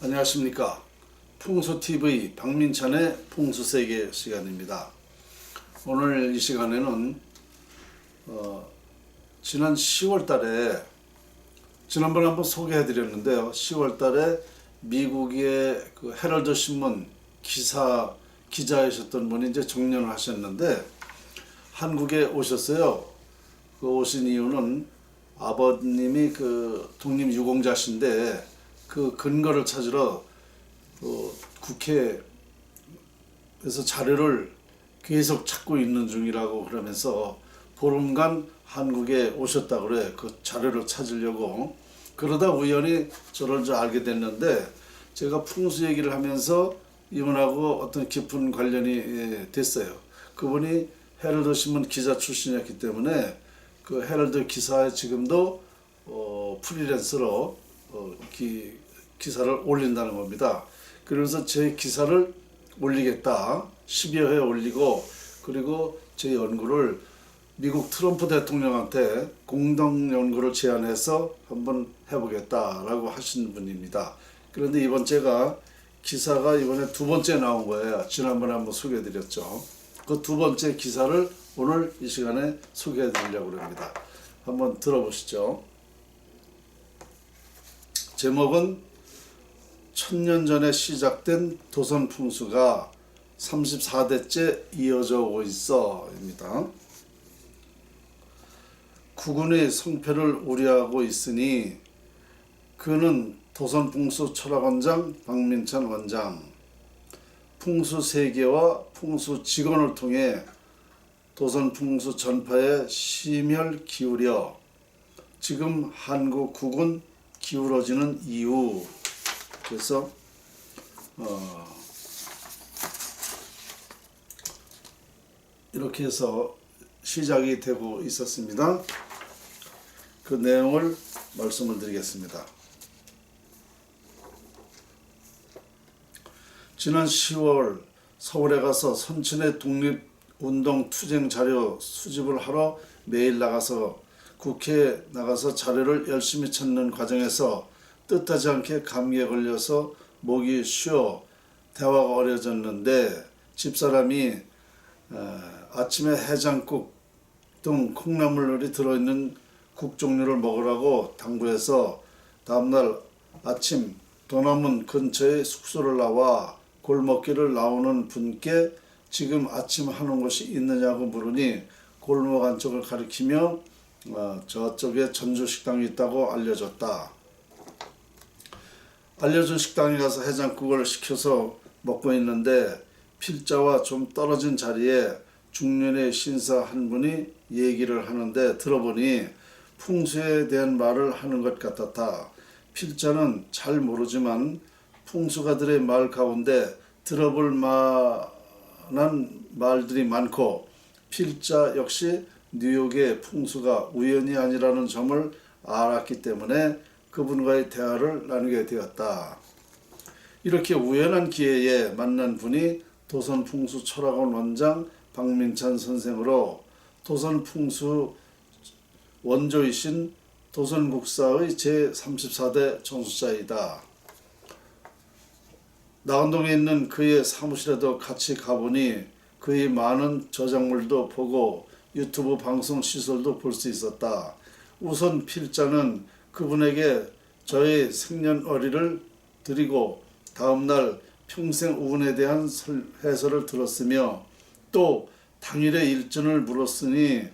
안녕하십니까. 풍수TV 박민찬의 풍수세계 시간입니다. 오늘 이 시간에는 지난 10월 달에 지난번에 한번 소개해 드렸는데요. 10월 달에 미국의 그 헤럴드 신문 기자이셨던 분이 이제 정년을 하셨는데 한국에 오셨어요. 그 오신 이유는 아버님이 그 독립유공자신데 그 근거를 찾으러 국회에서 자료를 계속 찾고 있는 중이라고 그러면서 보름간 한국에 오셨다 그래. 그 자료를 찾으려고. 그러다 우연히 저를 알게 됐는데 제가 풍수 얘기를 하면서 이분하고 어떤 깊은 관련이 됐어요. 그분이 헤럴드 신문 기자 출신이었기 때문에 그 헤럴드 기사에 지금도 프리랜서로 기사를 올린다는 겁니다. 그래서 제 기사를 올리겠다. 10여 회 올리고 그리고 제 연구를 미국 트럼프 대통령한테 공동 연구를 제안해서 한번 해보겠다라고 하신 분입니다. 그런데 이번 제가 기사가 이번에 두 번째 나온 거예요. 지난번에 한번 소개해드렸죠. 그 두 번째 기사를 오늘 이 시간에 소개해드리려고 합니다. 한번 들어보시죠. 제목은 1000년 전에 시작된 도선 풍수가 34대째 이어져 오고 있어 입니다. 국군의 성패를 우려하고 있으니 그는 도선 풍수 철학원장 박민찬 원장, 풍수 세계와 풍수 직원을 통해 도선 풍수 전파에 심혈 기울여 지금 한국 국은 기울어지는 이유. 그래서 이렇게 해서 시작이 되고 있었습니다. 그 내용을 말씀을 드리겠습니다. 지난 10월 서울에 가서 선친의 독립운동 투쟁 자료 수집을 하러 매일 나가서 국회에 나가서 자료를 열심히 찾는 과정에서 뜻하지 않게 감기에 걸려서 목이 쉬어 대화가 어려졌는데 집사람이 아침에 해장국 등 콩나물이 들어있는 국 종류를 먹으라고 당부해서 다음날 아침 도남문 근처의 숙소를 나와 골목길을 나오는 분께 지금 아침 하는 곳이 있느냐고 물으니 골목 안쪽을 가리키며 저쪽에 전주식당이 있다고 알려줬다. 알려준 식당에 가서 해장국을 시켜서 먹고 있는데 필자와 좀 떨어진 자리에 중년의 신사 한 분이 얘기를 하는데 들어보니 풍수에 대한 말을 하는 것 같았다. 필자는 잘 모르지만 풍수가들의 말 가운데 들어볼 만한 말들이 많고 필자 역시 뉴욕의 풍수가 우연이 아니라는 점을 알았기 때문에 그분과의 대화를 나누게 되었다. 이렇게 우연한 기회에 만난 분이 도선풍수 철학원 원장 박민찬 선생으로 도선풍수 원조이신 도선국사의 제34대 정수자이다. 나원동에 있는 그의 사무실에도 같이 가보니 그의 많은 저작물도 보고 유튜브 방송 시설도 볼 수 있었다. 우선 필자는 그분에게 저의 생년월일을 드리고 다음날 평생 운에 대한 해설을 들었으며 또 당일의 일정을 물었으니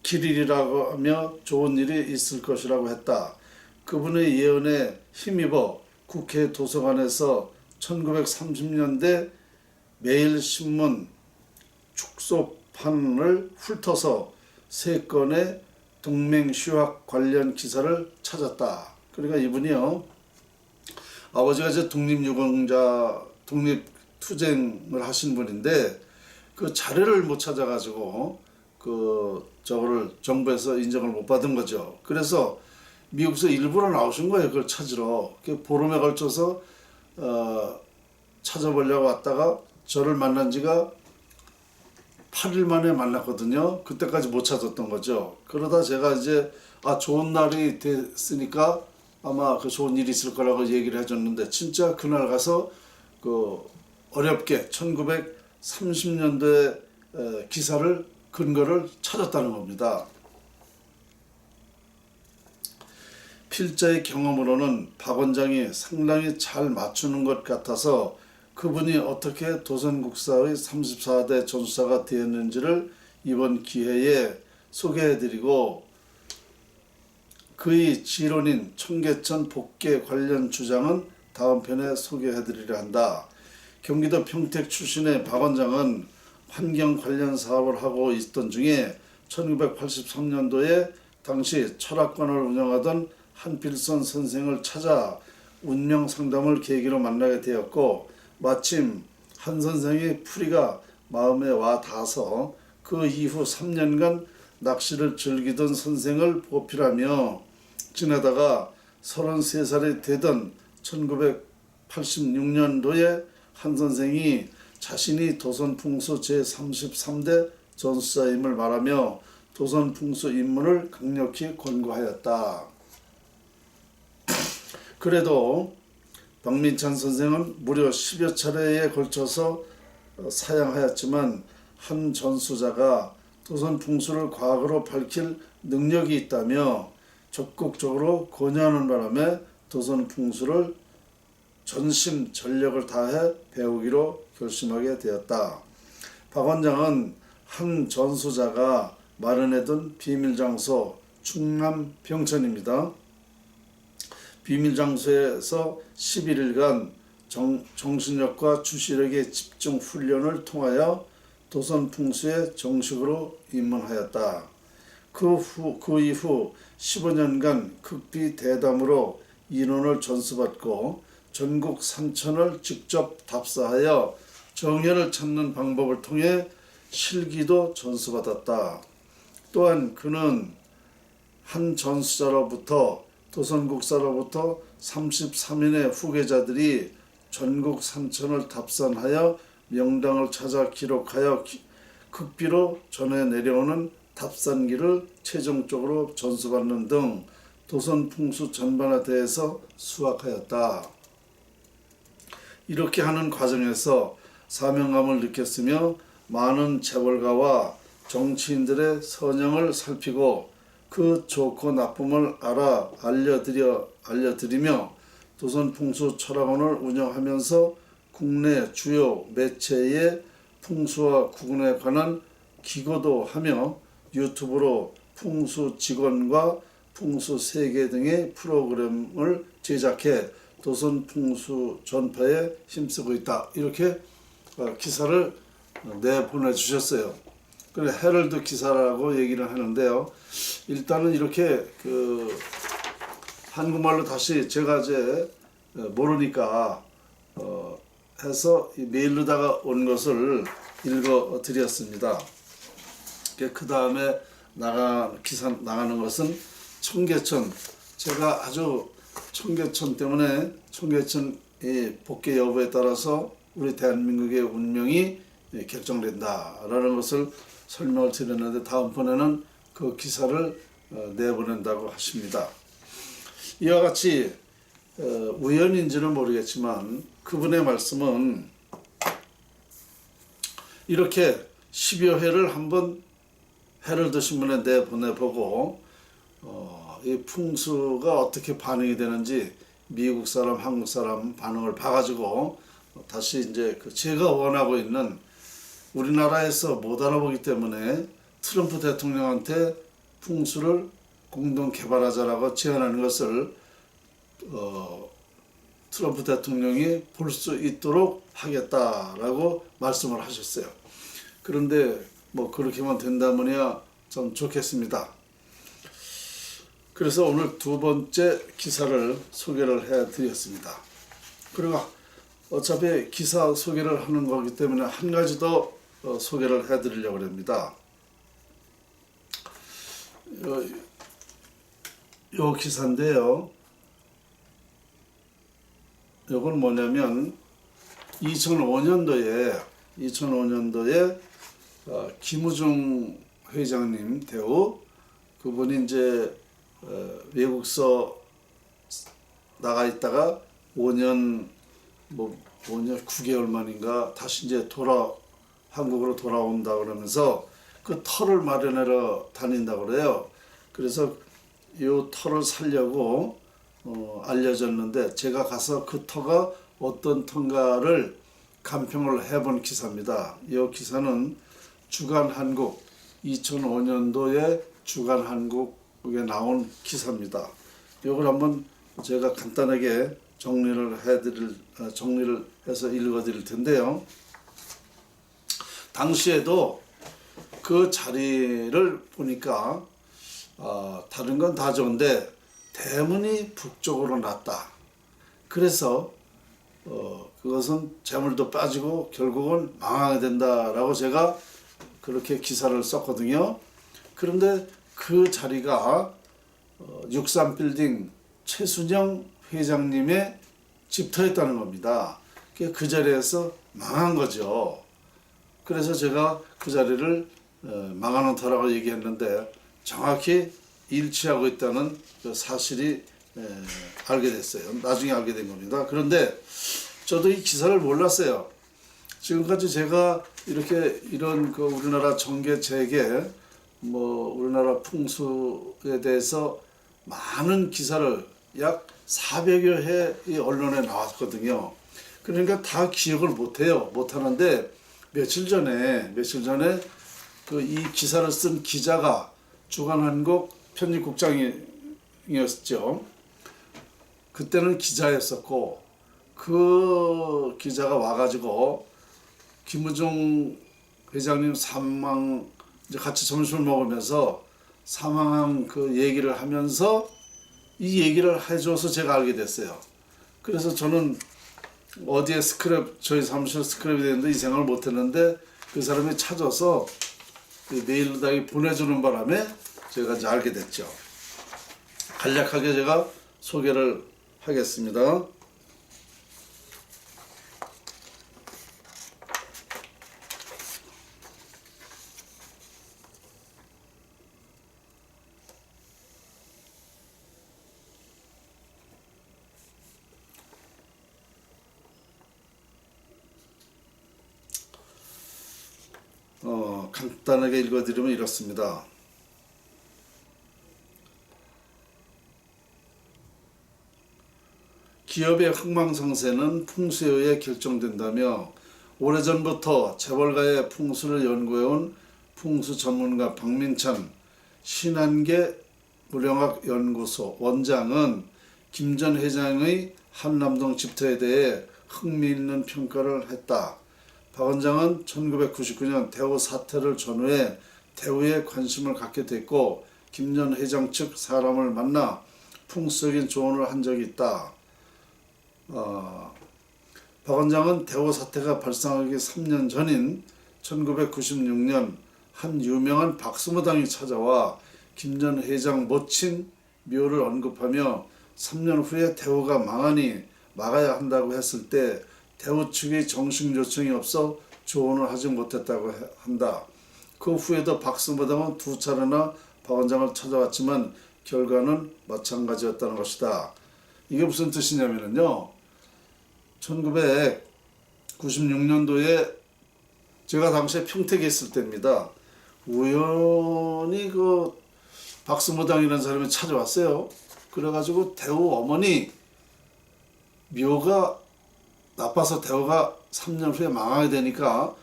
길일이라고 하며 좋은 일이 있을 것이라고 했다. 그분의 예언에 힘입어 국회 도서관에서 1930년대 매일신문 축소판을 훑어서 3건의 동맹휴학 관련 기사를 찾았다. 그러니까 이분이요, 아버지가 이제 독립유공자 독립투쟁을 하신 분인데 그 자료를 못 찾아가지고 저거를 정부에서 인정을 못 받은 거죠. 그래서 미국에서 일부러 나오신 거예요. 그걸 찾으러. 보름에 걸쳐서 찾아보려고 왔다가 저를 만난 지가 8일 만에 만났거든요. 그때까지 못 찾았던 거죠. 그러다 제가 이제 좋은 날이 됐으니까 아마 그 좋은 일이 있을 거라고 얘기를 해줬는데 진짜 그날 가서 그 어렵게 1930년도에 기사를 근거를 찾았다는 겁니다. 필자의 경험으로는 박 원장이 상당히 잘 맞추는 것 같아서 그분이 어떻게 도선국사의 34대 전수사가 되었는지를 이번 기회에 소개해드리고 그의 지론인 청계천 복개 관련 주장은 다음 편에 소개해드리려 한다. 경기도 평택 출신의 박 원장은 환경 관련 사업을 하고 있던 중에 1983년도에 당시 철학관을 운영하던 한필선 선생을 찾아 운명 상담을 계기로 만나게 되었고 마침 한 선생의 풀이가 마음에 와 닿아서 그 이후 3년간 낚시를 즐기던 선생을 보필하며 지내다가 33살이 되던 1986년도에 한 선생이 자신이 도선풍수 제33대 전수사임을 말하며 도선풍수 입문을 강력히 권고하였다. 그래도 박민찬 선생은 무려 10여 차례에 걸쳐서 사양하였지만 한 전수자가 도선풍수를 과학으로 밝힐 능력이 있다며 적극적으로 권유하는 바람에 도선풍수를 전심 전력을 다해 배우기로 결심하게 되었다. 박 원장은 한 전수자가 마련해둔 비밀장소 충남 병천입니다. 비밀장소에서 11일간 정신력과 주시력의 집중 훈련을 통하여 도선풍수에 정식으로 입문하였다. 그 이후 15년간 극비 대담으로 인원을 전수받고 전국 산천을 직접 답사하여 정열을 찾는 방법을 통해 실기도 전수받았다. 또한 그는 한 전수자로부터 도선국사로부터 33인의 후계자들이 전국 산천을 답산하여 명당을 찾아 기록하여 극비로 전해 내려오는 답산기를 최종적으로 전수받는 등 도선풍수 전반에 대해서 수학하였다. 이렇게 하는 과정에서 사명감을 느꼈으며 많은 재벌가와 정치인들의 선행을 살피고 그 좋고 나쁨을 알려드리며 도선풍수 철학원을 운영하면서 국내 주요 매체의 풍수와 구근에 관한 기고도 하며 유튜브로 풍수 직원과 풍수 세계 등의 프로그램을 제작해 도선풍수 전파에 힘쓰고 있다. 이렇게 기사를 내보내주셨어요. 그래 헤럴드 기사라고 얘기를 하는데요. 일단은 이렇게 한국말로 다시 제가 이제 모르니까 해서 메일로다가 온 것을 읽어 드렸습니다. 그 다음에 기사 나가는 것은 청계천. 제가 아주 청계천 때문에 청계천의 복개 여부에 따라서 우리 대한민국의 운명이 결정된다라는 것을 설명을 드렸는데 다음번에는 그 기사를 내보낸다고 하십니다. 이와 같이 우연인지는 모르겠지만 그분의 말씀은 이렇게 10여 회를 한번 헤럴드 신문에 내보내보고 이 풍수가 어떻게 반응이 되는지 미국 사람, 한국 사람 반응을 봐가지고 다시 이제 제가 원하고 있는 우리나라에서 못 알아보기 때문에 트럼프 대통령한테 풍수를 공동 개발하자라고 제안하는 것을 트럼프 대통령이 볼 수 있도록 하겠다라고 말씀을 하셨어요. 그런데 뭐 그렇게만 된다면야 좀 좋겠습니다. 그래서 오늘 두 번째 기사를 소개를 해드렸습니다. 그리고 어차피 기사 소개를 하는 거기 때문에 한 가지 더 소개를 해드리려고 합니다. 요 기사인데요. 이건 뭐냐면 2005년도에 김우중 회장님 대우 그분이 이제 외국서 나가 있다가 5년 5년 9개월 만인가 다시 이제 한국으로 돌아온다 그러면서 그 터를 마련하러 다닌다 그래요. 그래서 이 터를 살려고 알려졌는데 제가 가서 그 터가 어떤 터인가를 감평을 해본 기사입니다. 이 기사는 주간한국 2005년도에 주간한국에 나온 기사입니다. 이걸 한번 제가 간단하게 정리를 해서 읽어드릴 텐데요. 당시에도 그 자리를 보니까 다른 건 다 좋은데 대문이 북쪽으로 났다. 그래서 그것은 재물도 빠지고 결국은 망하게 된다라고 제가 그렇게 기사를 썼거든요. 그런데 그 자리가 63빌딩 최순영 회장님의 집터였다는 겁니다. 그 자리에서 망한 거죠. 그래서 제가 그 자리를 망하는 터라고 얘기했는데 정확히 일치하고 있다는 그 사실이 알게 됐어요. 나중에 알게 된 겁니다. 그런데 저도 이 기사를 몰랐어요. 지금까지 제가 이런 그 우리나라 정계 재계 우리나라 풍수에 대해서 많은 기사를 약 400여 회 언론에 나왔거든요. 그러니까 다 기억을 못하는데 며칠 전에 그 이 기사를 쓴 기자가 주간한국 편집국장이었죠. 그때는 기자였었고 그 기자가 와가지고 김무중 회장님 사망 이제 같이 점심을 먹으면서 사망한 그 얘기를 하면서 이 얘기를 해줘서 제가 알게 됐어요. 그래서 저는 어디에 저희 사무실 스크랩이 되는데 이 생각을 못했는데 그 사람이 찾아서 메일로 다 보내주는 바람에 제가 이제 알게 됐죠. 간략하게 제가 소개를 하겠습니다. 간단하게 읽어드리면 이렇습니다. 기업의 흥망성쇠는 풍수에 의해 결정된다며 오래전부터 재벌가의 풍수를 연구해온 풍수 전문가 박민찬 신한계 무령학연구소 원장은 김 전 회장의 한남동 집터에 대해 흥미있는 평가를 했다. 박 원장은 1999년 대우 사태를 전후해 대우에 관심을 갖게 됐고 김 전 회장 측 사람을 만나 풍수적인 조언을 한 적이 있다. 박 원장은 대우 사태가 발생하기 3년 전인 1996년 한 유명한 박수무당이 찾아와 김 전 회장 모친 묘를 언급하며 3년 후에 대우가 망하니 막아야 한다고 했을 때 대우 측의 정식 요청이 없어 조언을 하지 못했다고 한다. 그 후에도 박수무당은 2차례나 박 원장을 찾아왔지만 결과는 마찬가지였다는 것이다. 이게 무슨 뜻이냐면요. 1996년도에 제가 당시에 평택에 있을 때입니다. 우연히 그 박수무당이라는 사람이 찾아왔어요. 그래가지고 대우 어머니 묘가 나빠서 대우가 3년 후에 망하게 되니까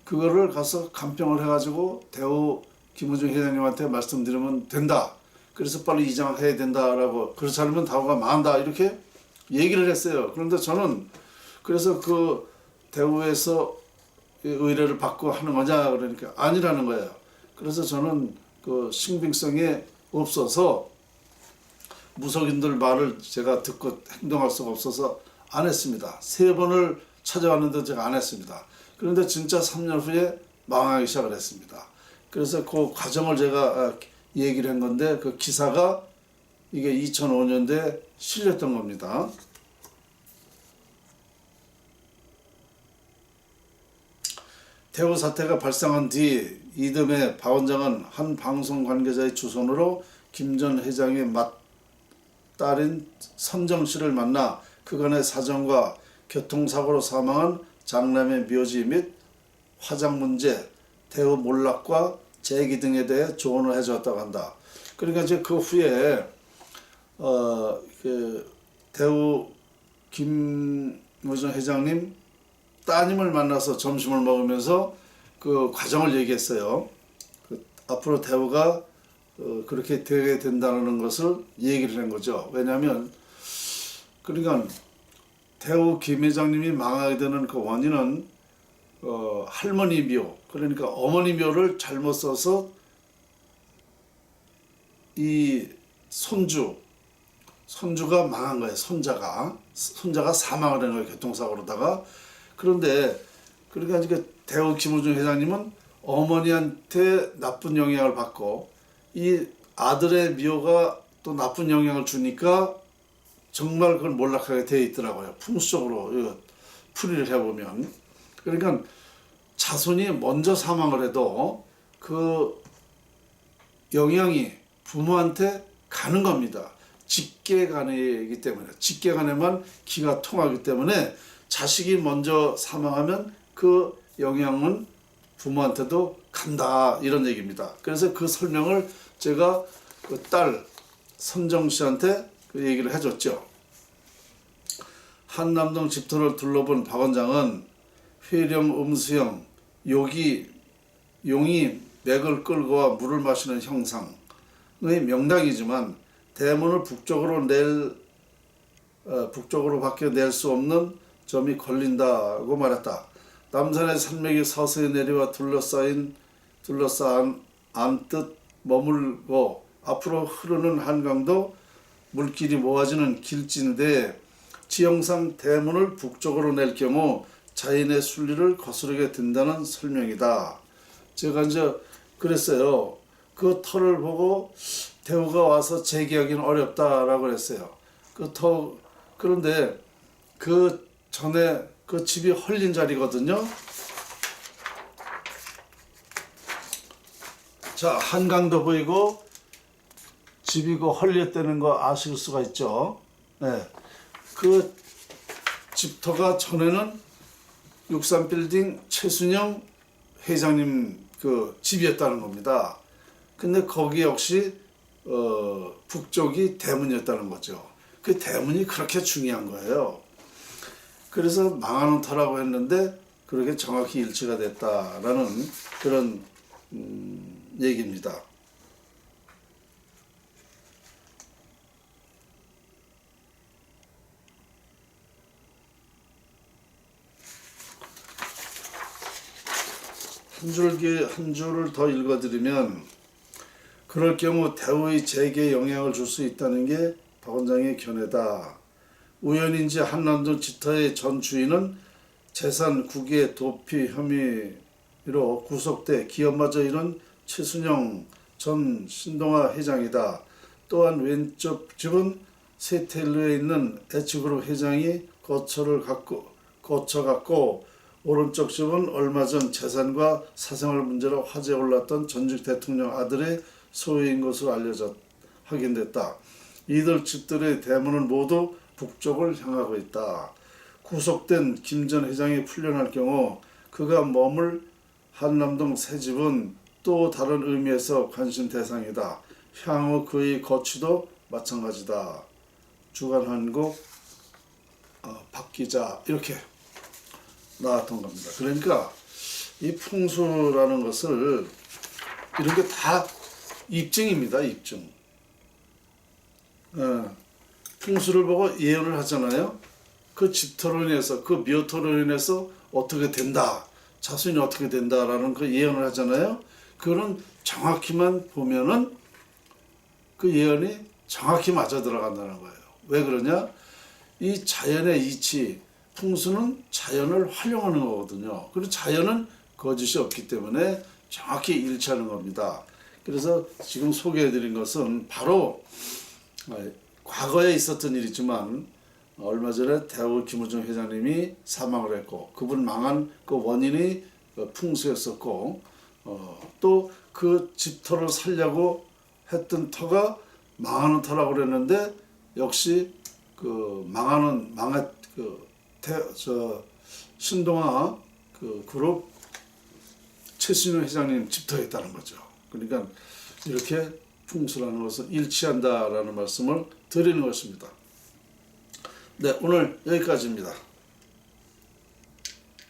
그거를 가서 간평을 해가지고 대우 김무중 회장님한테 말씀드리면 된다. 그래서 빨리 이장해야 된다라고. 그렇지 않으면 대우가 망한다. 이렇게 얘기를 했어요. 그런데 저는 그래서 그 대우에서 의뢰를 받고 하는 거냐 그러니까 아니라는 거예요. 그래서 저는 그 신빙성이 없어서 무속인들 말을 제가 듣고 행동할 수가 없어서 안 했습니다. 3번을 찾아왔는데 제가 안 했습니다. 그런데 진짜 3년 후에 망하기 시작을 했습니다. 그래서 그 과정을 제가 얘기를 한 건데 그 기사가 이게 2005년도에 실렸던 겁니다. 대우 사태가 발생한 뒤 이듬해 박 원장은 한 방송 관계자의 주선으로 김 전 회장이 딸인 선정 씨를 만나 그간의 사정과 교통사고로 사망한 장남의 묘지 및 화장 문제, 대우 몰락과 재기 등에 대해 조언을 해줬다고 한다. 그러니까 이제 그 후에 그 대우 김무정 회장님 따님을 만나서 점심을 먹으면서 그 과정을 얘기했어요. 앞으로 대우가 그렇게 되게 된다는 것을 얘기를 한 거죠. 왜냐하면 그러니까 대우 김 회장님이 망하게 되는 그 원인은 할머니 묘, 그러니까 어머니 묘를 잘못 써서 이 손주가 망한 거예요. 손자가 사망을 한 거예요. 교통사고로다가. 그런데 그러니까 이제 대우 김우중 회장님은 어머니한테 나쁜 영향을 받고 이 아들의 미호가 또 나쁜 영향을 주니까 정말 그걸 몰락하게 되어 있더라고요. 풍수적으로 풀이를 해보면. 그러니까 자손이 먼저 사망을 해도 그 영향이 부모한테 가는 겁니다. 직계간이기 때문에, 직계간에만 기가 통하기 때문에 자식이 먼저 사망하면 그 영향은 부모한테도 간다, 이런 얘기입니다. 그래서 그 설명을 제가 그 딸 선정 씨한테 그 얘기를 해줬죠. 한남동 집터를 둘러본 박 원장은 회령 음수형 용이 맥을 끌고 와 물을 마시는 형상의 명당이지만 대문을 북쪽으로밖에 낼 수 없는 점이 걸린다고 말했다. 남산의 산맥이 서서히 내려와 둘러싸인 안뜻 머물고 앞으로 흐르는 한강도 물길이 모아지는 길진데 지형상 대문을 북쪽으로 낼 경우 자연의 순리를 거스르게 된다는 설명이다. 제가 이제 그랬어요. 그 터를 보고 대우가 와서 재기하기는 어렵다라고 했어요. 그런데 그 전에 그 집이 헐린 자리거든요. 자, 한강도 보이고 집이 그 헐렸다는 거 아실 수가 있죠. 네. 그 집터가 전에는 63빌딩 최순영 회장님 그 집이었다는 겁니다. 근데 거기 역시 북쪽이 대문이었다는 거죠. 그 대문이 그렇게 중요한 거예요. 그래서 망하는 터라고 했는데 그렇게 정확히 일치가 됐다라는 그런 얘기입니다. 한 줄을 더 읽어드리면 그럴 경우 대우의 재계에 영향을 줄 수 있다는 게 박 원장의 견해다. 우연인지 한남동 집터의 전 주인은 재산 국외 도피 혐의로 구속돼 기업마저 잃은 최순영 전 신동아 회장이다. 또한 왼쪽 집은 세텔루에 있는 H그룹 회장이 거처갖고 오른쪽 집은 얼마 전 재산과 사생활 문제로 화제에 올랐던 전직 대통령 아들의 소유인 것으로 확인됐다. 이들 집들의 대문은 모두 북쪽을 향하고 있다. 구속된 김 전 회장이 풀려날 경우 그가 머물 한남동 새 집은 또 다른 의미에서 관심 대상이다. 향후 그의 거취도 마찬가지다. 주간한국 박 기자 이렇게 나왔던 겁니다. 그러니까 이 풍수라는 것을 이런 게 다 입증입니다. 입증. 풍수를 보고 예언을 하잖아요. 그 집터로 인해서 그 묘토로 인해서 어떻게 된다. 자손이 어떻게 된다라는 그 예언을 하잖아요. 그거는 정확히만 보면은 그 예언이 정확히 맞아 들어간다는 거예요. 왜 그러냐? 이 자연의 이치, 풍수는 자연을 활용하는 거거든요. 그리고 자연은 거짓이 없기 때문에 정확히 일치하는 겁니다. 그래서 지금 소개해드린 것은 바로 과거에 있었던 일이지만 얼마 전에 대우 김우중 회장님이 사망을 했고 그분 망한 그 원인이 풍수였었고 또 그 집터를 살려고 했던 터가 망하는 터라고 그랬는데 역시 신동아 그룹 최신용 회장님 집터에 있다는 거죠. 그러니까 이렇게 풍수라는 것은 일치한다라는 말씀을 드리는 것입니다. 네, 오늘 여기까지입니다.